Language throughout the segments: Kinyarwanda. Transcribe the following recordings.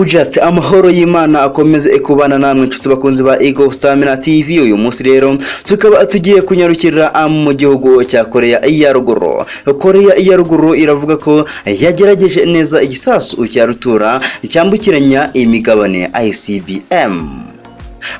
Just amahoro y'Imana akomeze kubana namwe inshuti bakunzi ba Eagle Stamina TV. Uyu munsi rero tukaba tugiye kunyarukira mu gihugu cya Korea ya Ruguru. Korea ya Ruguru iravuga ko yagerageje neza igisasu cya rutura cyambukiranya imigabane ICBM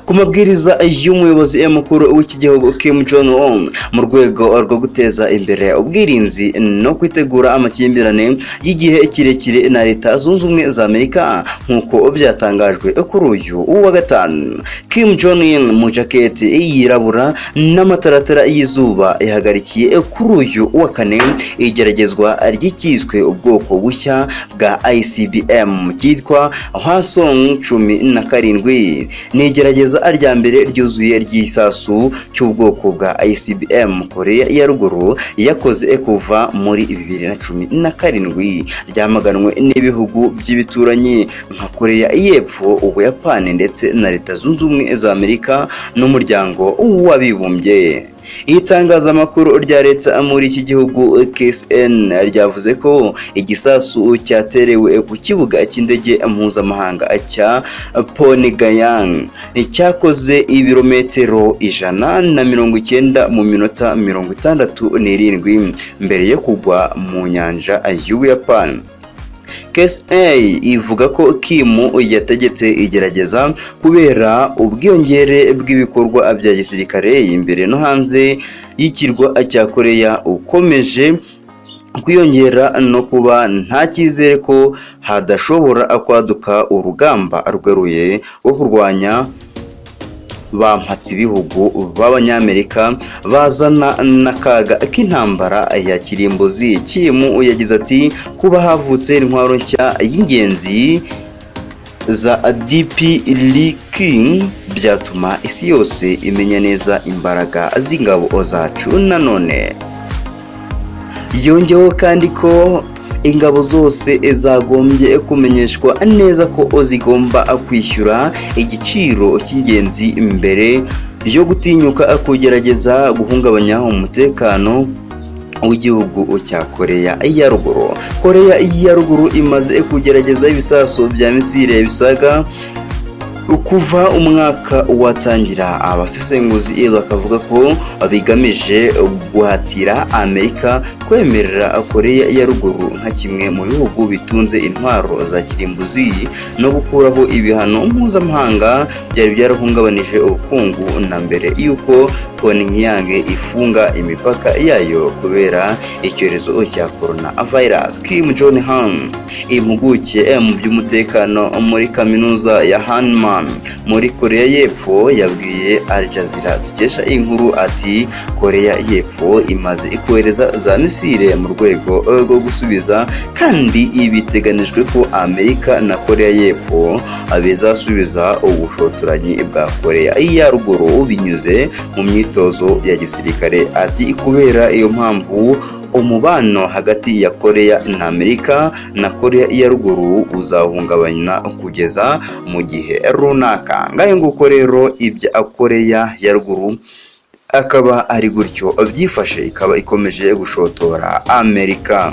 ku mabwiriza y'umuyobozi mukuru w'iki gihugu Kim Jong-un mu rwego rwo guteza imbere ubwirinzi no kwitegura amakimbirane y'igihe kirekire na Leta Zunze Ubumwe za Amerika nk'uko byatangajwe kuri uyu wa gatanu. Kim Jong-un mu jaketi yirabura n'amataratara y'izuba yahagarikiye kuri uyu wa kane igeragezwa ry'ikizwe ubwoko bushya bwa ICBM cyitwa Hwasong 17 n'igerageza rya mbere ryuzuye ry'isasu cy'ubwoko bwa ICBM Korea ya Ruguru yakoze kuva muri 2017 ryamaganwe n'ibihugu by'ibituranyi nka Korea y'Epfo, Ubuyapani ndetse na Leta Zunze Ubumwe za Amerika n'umuryango w'abibumbye. Itangazamakuru rya leta muri iki gihugu KSN ryavuze ko igisasu cyaterewe ku kibuga cy'indege mpuzamahanga cya Pyongyang cyakoze ibirometero 190 mu minota 67 mbere yo kugwa mu nyanja y'Ubuyapani. KSA ivuga ko Kim yategetse igerageza kubera ubwiyongere bw'ibikorwa bya gisirikare imbere no hanze y'ikirwa cya Korea ukomeje kwiyongera no kuba nta cyizere ko hadashobora kwaduka urugamba rweruye rwo kurwanya bampatse ibihugu b'Abanyamerika bazana n'akaga k'intambara ya kirimbuzi. Kim yagize ati kuba havutse intwaro nshya y'ingenzi za DPLK byatuma isi yose imenya neza imbaraga z'ingabo zacu. Nanone yongeyeho kandi ko ingabo zose zagombye kumenyeshwa neza ko zigomba kwishyura igiciro cy'ingenzi mbere yo gutinyuka kugerageza guhungabanya umutekano w'igihugu cya Korea ya Ruguru. Korea ya Ruguru imaze kugerageza ibisasu bya misile bisaga kuva umwaka watangira. Abasesenguzi bakavuga ko bigamije guhatira Amerika kwemerera Korea ya Ruguru nka kimwe mu bihugu bitunze intwaro za kirimbuzi no gukuraho ibihano mpuzamahanga byari byarahungabanije ubukungu na mbere y'uko Pyongyang ifunga imipaka yayo kubera icyorezo cya coronavirus. Kim Jong-un impuguke mu by'umutekano muri kaminuza ya Hanman muri Korea y'Epfo yabwiye Al Jazeera dukesha inkuru ati Korea y'Epfo imaze kohereza za misile mu rwego rwo gusubiza kandi biteganijwe ko Amerika na Korea y'Epfo bizasubiza ubushotoranyi bwa Korea ya Ruguru binyuze mu myitozo ya gisirikare. Ati kubera iyo mpamvu umubano hagati ya Korea na Amerika na Korea ya Ruguru uzahungabana kugeza mu gihe runaka. Ngayo nguko rero ibya Korea ya Ruguru akaba ari gutyo byifashe, ikaba ikomeje gushotora Amerika.